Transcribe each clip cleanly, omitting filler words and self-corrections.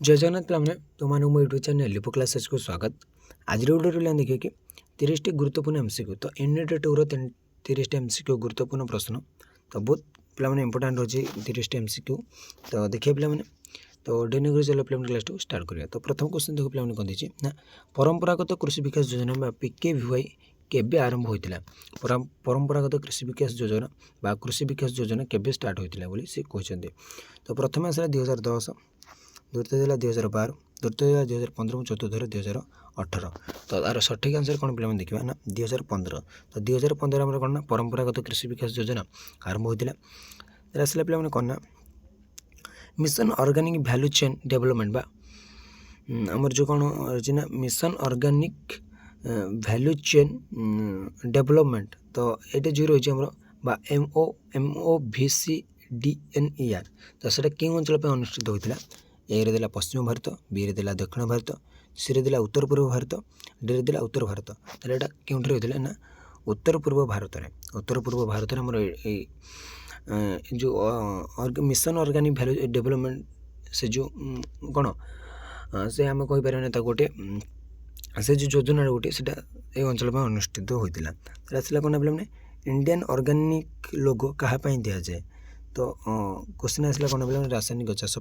जय जगन्नाथ पिलाने तुमको मो यूट्यूब चैनल लिपो क्लासेस को स्वागत। आज वीडियो देखिए कि 30 गुरुत्वपूर्ण एमसीक्यू तो यूनिट 2 रो 30 एमसीक्यू गुरुत्वपूर्ण प्रश्न तो बहुत पे इंपोर्टाट रोचे 30 एमसीक्यू तो देखिए पे तो डेन चलो पे क्लास को स्टार्ट करिए। तो प्रथम क्वेश्चन देखो पे कौन देती ना परंपरागत कृषि विकास योजना PKVY केबे आरंभ होता परंपरागत कृषि विकास योजना बा कृषि विकास योजना केबे स्टार्ट होता बोली से कहते। तो प्रथम आसला 2010, द्वितीय देला 2012, तृतीय देला 2015, चतुर्थ 2018। तो यार सठिक आंसर कौन पे देखा ना 2015। तो 2015 आम कौन ना परंपरागत कृषि विकास योजना आरंभ होता है। आसला पे कौन ना mission organic value chain development बा आमर जो कौन अच्छे ना mission organic value chain development तो ये जो रही बा MOVCDNER तो सर क्यों अंचल पर अनुष्ठित होता ए देला पश्चिम भारत, बी देला दक्षिण भारत, सी देला उत्तर पूर्व भारत, डी देला उत्तर भारत। तो यहाँ क्योंठे होता ना उत्तर पूर्व भारत में। उत्तर पूर्व भारत में आमर जो मिशन ऑर्गेनिक वैल्यू डेवलपमेंट से जो कौन से आम कहीपर गोटे से जो योजना गोटे से अंचल में अनुष्ठित होता है। आसला कौन पे इंडियन ऑर्गेनिक लोगो क्या दि जाए। तो क्वेश्चन आसला कौन पे रासायनिक चाष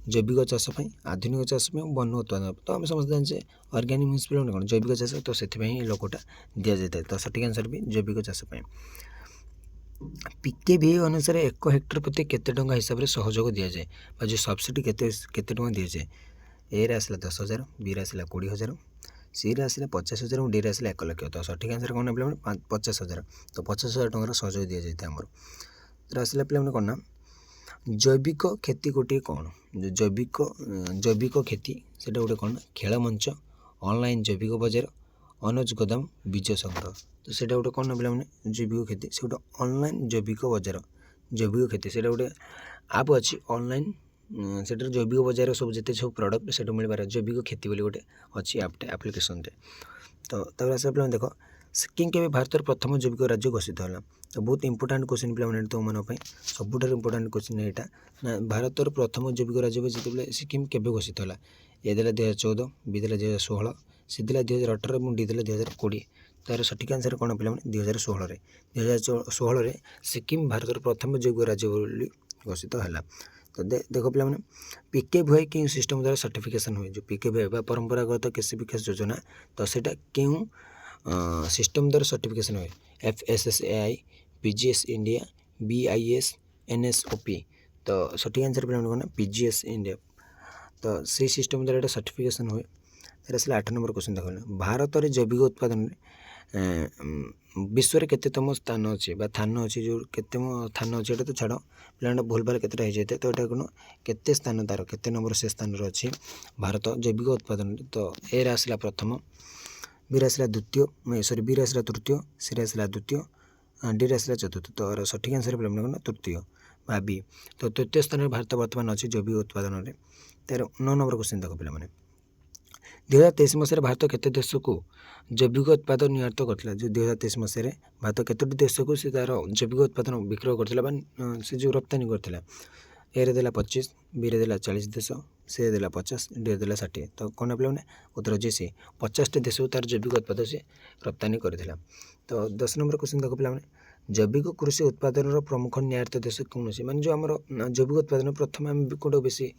जैविक चाष आधुनिक चाष वन उत्पादन। तो आम समझते जाने ऑर्गेनिक मीन्स पे कौन जैविक चाष तो से लोगोटा दि जाए। तो सठिक आंसर भी जैविक चाष। PKVY अनुसार 1 हेक्टर प्रति केते टंका हिसाब से सहयोग दि जाए जो सब्सिडी केते टंका दि जाए। ए रे आसला 10,000, बी रे आसला 20,000, सी रे आसला 50,000 और डी रे आसला 1 लाख। तो सठिक आंसर कौन पे 50,000। तो 50,000 टंकार सहयोग दि जाए आमर। तो आसला पे कौन ना जैविक खेती गोटे कौन जैविक खेती से गोटे कौन खेल मंच ऑनलाइन जैविक बजार अनुज गोदाम बीज संग्रह। तो से गोटे कौन पे जैविक खेती से गोटे ऑनलाइन जैविक बजार जैविक खेती से गोटे आप अच्छी ऑनलाइन से जैविक बजार सब जिते सब प्रडक्ट से मिल पार जैविक खेती बोली गोटे अच्छी आपटे आप्लिकेसन। तो आस पे देख सिक्किम के भारत प्रथम जैविक राज्य घोषित है। तो बहुत इंपोर्टाट क्वेश्चन पे तुम मन सबुठ इंपोर्टाट क्वेश्चन यहाँ ना भारत प्रथम जैविक राज्य जिते सिक्किम केवे घोषित है। ए देला 2014, बी देला 2016, सी देला 2018 और डी देला 2020। तार सठिक आंसर कौन पे 2016 2016 सिक्किम भारत प्रथम जैविक राज्य बोली घोषित है। तो देख पे PKVY क्यों सिस्टम द्वारा सर्टिफिकेशन हुए जो PKVY परंपरागत कृषि विकास योजना तो सेटा क्यों सिस्टम द्वारा सर्टिफिकेशन हुए FSSAI, PGS India, BIS, NSOP। तो सठिक आंसर पे कौन PGS इंडिया। तो से सिस्टम द्वारा सर्टिफिकेशन हुए। फिर आसला 8 नंबर क्वेश्चन देख भारत में जैविक उत्पादन विश्व में केतम स्थान अच्छे थान अच्छी जो केतम थान अच्छे तो छाड़ पे भूल भाल केतटा हो जाए। तो यहाँ कौन केते स्थान तार केते नंबर से स्थान अच्छी भारत जैविक उत्पादन। तो ए आसला प्रथम, बी आसला द्वितीय, सॉरी बी आसला तृतीय, सी आसला द्वितीय, डी आसला चतुर्थ। तो सठिक आंसर पे कौन तृतीय बा बी। तो तृतीय स्थान में भारत बर्तमान अच्छी जैविक उत्पादन में। 9 नंबर क्वेश्चन देख पे 2023 मसीह भारत केते देश को जैविक उत्पादन निर्यात करता जो 2023 मसीह भारत केतोटी देश को से तार जैविक उत्पादन विक्रय करता से जो रप्तानी करता। ए रे देला 25, बी रे देला 40 देश, सी देला 50, डी देला 60। तो कौन पे उत्तर जे सी 50 देश को तार जैविक उत्पादन से रप्तानी करता। तो 10 नंबर क्वेश्चन देख पे जैविक कृषि उत्पादन प्रमुख निर्यात देश कौन से माने जो आम जैविक उत्पादन प्रथम आम कौट बेसी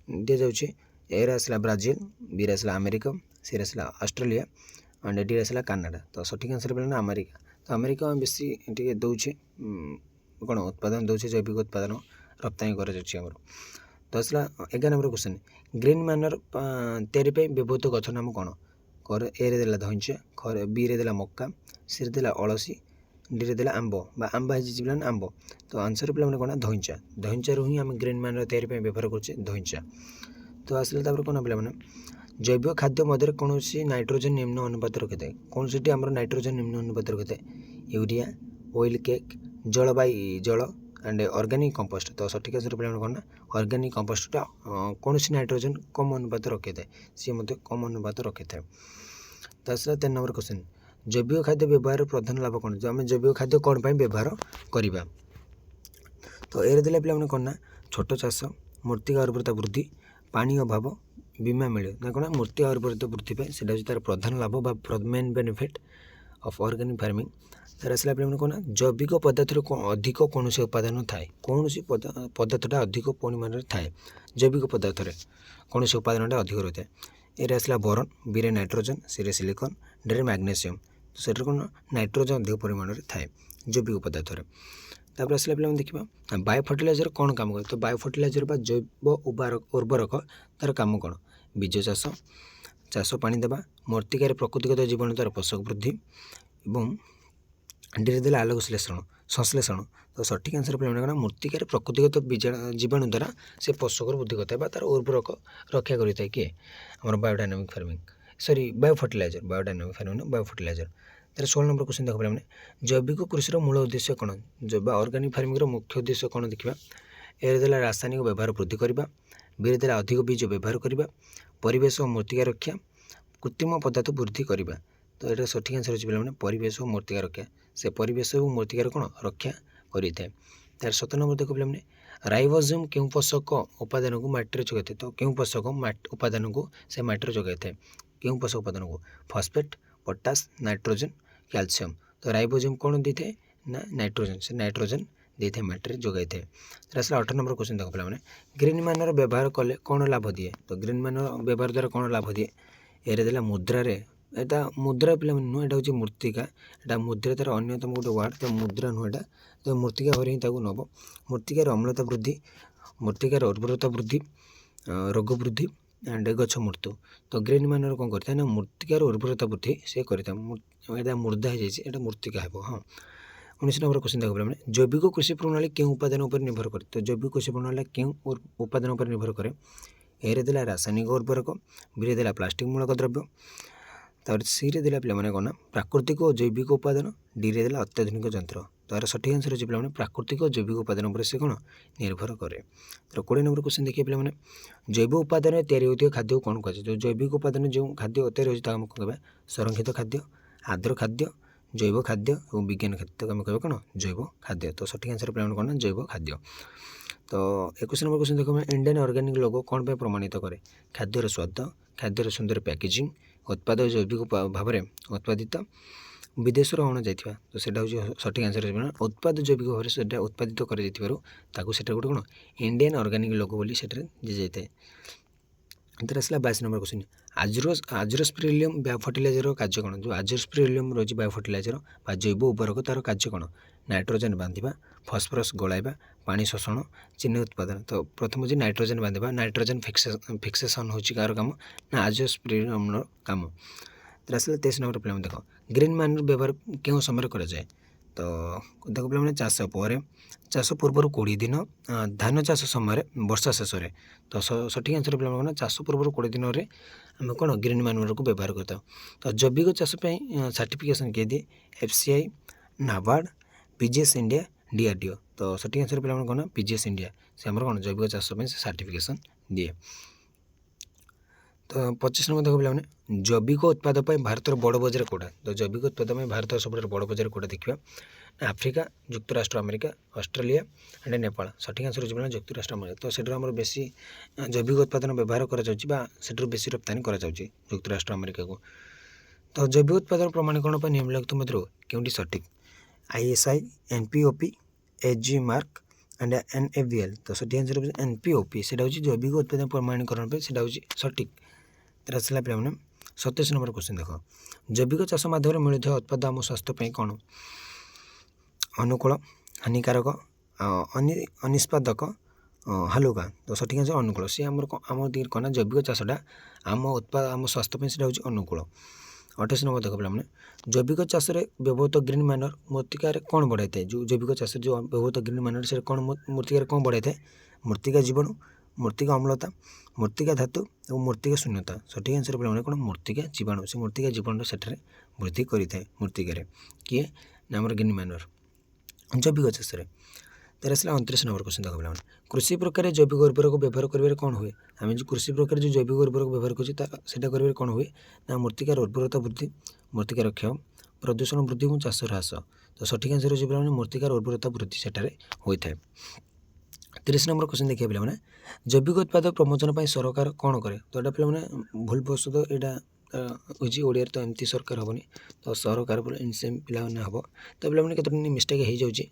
दि जाऊँगी। ए आसला ब्राजिल, बी आसला अमेरिका, सी आसला ऑस्ट्रेलिया एंड डी आसला कनाडा। तो सठिक आंसर पे अमेरिका। तो अमेरिका में बेसी टे दौचे कौन उत्पादन दौचे जैविक उत्पादन रप्तानी कर। तो आसला 11 नंबर क्वेश्चन ग्रीन मैनर तैयारी व्यवहृत गछ नाम कौन ए रे देला धइंचा, बी रे देला मक्का, सी देला अलसी, डी रे देला आंब बा आंब है आंब। तो आंसर पे कौन धइंचा धइंचारू ही आम ग्रीन मैनर तैयारी व्यवहार करछे धइंचा। तो आसला कौन पे जैविक खाद्य मध्य कौन नाइट्रोजन निम्न अनुपात रखी था कौन सी आम नाइट्रोजन निम्न अनुपात रखी था यूरिया, ऑयल केक, जल एंड ऑर्गेनिक कंपोस्ट। तो सठिक आंसर पे कौन ऑर्गेनिक कंपोस्टा कौन सी नाइट्रोजन कम अनुपात रखी था सी मत कम अनुपात रखी था। तो आसला 3 नंबर क्वेश्चन जैविक खाद्य व्यवहार प्रधान लाभ कौन जो आम जैविक खाद्य कौन पर व्यवहार करवा। तो ए देला पे कौन ना छोट चाष, मूर्तिका उर्वरता वृद्धि, पानी अभाव बीमा मिले ना कौन मूर्तिका उर्वरता वृद्धि पाए से तार प्रधान लाभ बा main benefit of organic farming. तार आसला पे कौन जैविक पदार्थ अधिक कौन उपादान थाए कौन पदार्थटा अधिक परिमाण थाए जैविक पदार्थ कौन उपादानटा अधिक रही है। ये आसला बोरन बीरे nitrogen C silicon D magnesium तो से कौन नाइट्रोजन अधिक परिमाण थाए जैविक पदार्थ। तापर आसला पे देखा बायो फर्टिलाइजर कौन काम करे तो बायो फर्टिलाइजर बा जैव उर्वरक तार काम कौन बीज चाष चाष पानी देवा मृत्तिकार प्रकृतिगत जीवन तार पोषक वृद्धि और धीरे धीरे आलोक संश्लेषण तो सठिक आंसर पे मृत्तिकार प्रकृतिगत जीवाणु द्वारा से पोषक वृद्धि करता है तार उर्वरक रक्षा करें किए आम biodynamic farming sorry bio fertilizer bio fertilizer. तार 16 नंबर क्वेश्चन देखा पे जैविक कृषि मूल उद्देश्य कौन जब ऑर्गेनिक फार्मिंग मुख्य उद्देश्य कौन देखा ए देला रासायनिक व्यवहार वृद्धि करवा बीरे देला अधिक बीज व्यवहार करवा परिवेश और मृत्तिका रक्षा कृत्रिम पदार्थ वृद्धि करवा तो यहाँ सठिक आंसर अच्छे पे परिवेश और मृत्तिका रक्षा से परिवेश और मृत्तिकार कौन रक्षा करें। तार 17 नंबर देख पे राइबोसोम क्यों पोषक उपादान को माटी जोगाई तो क्यों पोषक उपादान को से माटी जोगाई था क्यों पोषक उपादान को फॉस्फेट पोटास नाइट्रोजन कैल्शियम तो राइबोसोम कौन दी थे ना नाइट्रोजन से नाइट्रोजन दी थे माटी जोगाई थे। आसला 18 नंबर क्वेश्चन देख पे ग्रीन मैनर व्यवहार कले कौन लाभ दिए तो ग्रीन मैनर व्यवहार द्वारा कौन लाभ दिए ये देला मुद्रा एटा मुद्रा पे नुह एटा हूँ मृत्तिका एटा मुद्रा तार अन्यतम गोटे वार्ड तो मुद्रा नुह एटा तो मृत्तिका भर ही नब मृत्तिकार अम्लता वृद्धि मृत्तिकार उर्वरता वृद्धि रोग वृद्धि एंड गछ मृत्यु तो ग्रीन मैनर कौन करता है ना मृत्तिकार उर्वरता वृद्धि से करता मुर्दा हो जाए मृत्तिका हे हाँ। 19 नंबर क्वेश्चन देख पे जैविक कृषि प्रणाली क्यों उपादान पर निर्भर करे तो जैविक कृषि प्रणाली क्यों उपादान पर निर्भर करे ए देला रासायनिक उर्वरक बी देला प्लास्टिक मूलक द्रव्य तापर सी रे देला पे कौन प्राकृतिक और जैविक उपादान डी रे देला अत्याधुनिक यंत्र तार सठिक आंसर अच्छे पे प्राकृतिक और जैविक उपादान पर से कौन निर्भर करे। तो 20 नंबर क्वेश्चन देखिए पे जैव उपादान तैयारी होता खाद्य कौन कह जो जैविक उपादान जो खाद्य तैयारी होता है कह संरक्षित खाद्य आद्र खाद्य जैव खाद्य और विज्ञान खाद्य आम कह कौन जैव खाद्य तो सठिक आंसर पे कौन जैव खाद्य। तो 21 नंबर क्वेश्चन देखो इंडियन ऑर्गेनिक लोगो कौन पे प्रमाणित करे खाद्यर स्वाद खाद्यर सुंदर पैकेजिंग उत्पाद जैविक भाव में उत्पादित विदेश अणा जाइए तो सेटा हूँ सठिक आंसर उत्पाद जैविक भाव में उत्पादित कर गोटे कौन इंडियन ऑर्गेनिक लोगो बोली से दिजाई। तर आसला 22 नंबर क्वेश्चन आजोस्पेरिलियम बायो फर्टिलाइजर कार्य कौन जो आजोस्पेरिलियम रही बायो फर्टिलाइजर जैव उर्वरक तार कार्य कौन नाइट्रोजन बांधा फस्फरस गलाइबा पानी शोषण चिन्ह उत्पादन तो प्रथम हूँ नाइट्रोजन बांधा नाइट्रोजन फिक्सेसन हूँ कार कम ना आजोस्पेरिलियम कम। तो आसला 23 नंबर पे देख ग्रीन मैनर व्यवहार क्यों समय कराए तो देख पे चाष पूर्व 20 दिन धान चाष समय वर्षा शेष में तो सठिक आंसर पे कौन चाष पूर्व 20 दिन में आम कौन ग्रीन मैनर को व्यवहार करता। तो जैविक चाष सर्टिफिकेशन किए दिए FCI NABARD PGS India DRDO तो सठिक आंसर पे कौन PGS इंडिया से आम कौन जैविक चाष सर्टिफिकेशन दिए। तो 25 नंबर देख पे जैविक उत्पाद भारत बड़ बजार कौटा तो जैविक उत्पाद भारत सब बड़ बजार कौटा देखा आफ्रिका युक्तराष्ट्र अमेरिका ऑस्ट्रेलिया एंड नेपाल सठिक आंसर हो युक्तराष्ट्र अमेरिका तो से बेसी जैविक उत्पादन व्यवहार कर बेसी रप्तानी कर युक्तराष्ट्र अमेरिका को। तो जैविक उत्पादन प्रमाणीकरण पर निम्नलिखित मध्य क्योंटी सठिक ISI NPOP SG mark and NABL तो सठिक आंसर NPOP से जैविक उत्पादन प्रमाणीकरण पर से सठिक। तर आसला पे 27 नंबर क्वेश्चन देख जैविक चाष माध्यम मिलुवा उत्पाद आम स्वास्थ्य कौन अनुकूल हानिकारक अनिष्पादक हालुका तो सठिक आंसर अनुकूल सी आम कौन जैविक चाषटा आम उत्पाद आम स्वास्थ्य से अनुकूल। 28 नंबर देख पे जैविक चाष व्यवहृत ग्रीन मैनर मृत्तिकार कौन बढ़ाई थाए जो जैविक चाष जो व्यवहृत ग्रीन मैनर से कौन मृत्तिकार कौन बढ़ाई थाए मृत्तिका जीवाणु मृत्तिका अम्लता मृत्तिका धातु और मृत्तिका शून्यता सठिक आंसर पे कौन मृत्तिका जीवाणु से मृत्तिका जीवाणु से वृद्धि करें मृत्तिकार किए ना आम ग्रीन मैनर जैविक चाष। तर आसला 29 नंबर क्वेश्चन देख पे कृषि प्रकार जैविक उर्वरक व्यवहार कर कौन हुए आम जो कृषि प्रकार जो जैविक उर्वरक व्यवहार कर कौन हुए ना मृत्तिकार उर्वरता वृद्धि मृत्तिकार क्षय प्रदूषण वृद्धि और चाष ह्रास तो सठिक आंसर हो मृत्तिकार उर्वरता वृद्धि सेठारे होता है। 30 नंबर क्वेश्चन देखिए पे ଜୈବିକ ଉତ୍ପାଦ ପ୍ରମୋଚନ ପାଇଁ ସରକାର କ'ଣ କରେ? ତ ଏଇଟା ପିଲାମାନେ ଭୁଲବଶତଃ ଏଇଟା ହେଉଛି ଓଡ଼ିଆରେ ତ ଏମିତି ସରକାର ହେବନି, ତ ସରକାର ସେମ୍ ପିଲାମାନେ ହେବ। ତ ପିଲାମାନେ କେତୋଟି ମିଷ୍ଟେକ୍ ହେଇଯାଉଛି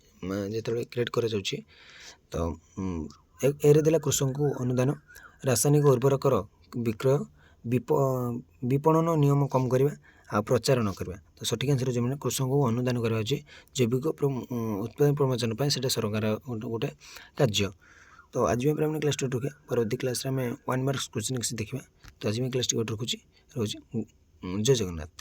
ଯେତେବେଳେ କ୍ରିଏଟ୍ କରାଯାଉଛି। ତ ଏରେ ଦେଲା କୃଷକଙ୍କୁ ଅନୁଦାନ, ରାସାୟନିକ ଉର୍ବରକର ବିକ୍ରୟ, ବିପଣନ ନିୟମ କମ୍ କରିବା ଆଉ ପ୍ରଚାର ନ କରିବା। ତ ସଠିକ୍ ଆନ୍ସର୍ ଯେଉଁମାନେ କୃଷକଙ୍କୁ ଅନୁଦାନ କରିବା ହେଉଛି ଜୈବିକ ଉତ୍ପାଦନ ପ୍ରମୋଚନ ପାଇଁ ସେଇଟା ସରକାର ଗୋଟେ କାର୍ଯ୍ୟ। ତ ଆଜି ପାଇଁ ପିଲାମାନେ କ୍ଲାସ୍ ରଖିବା, ପରବର୍ତ୍ତୀ କ୍ଲାସ୍ରେ ଆମେ 1 ମାର୍କ କ୍ୱେଶ୍ଚିନ୍ ଦେଖିବା। ତ ଆଜି ପାଇଁ କ୍ଲାସ୍ଟି ରଖୁଛି, ଜୟ ଜଗନ୍ନାଥ।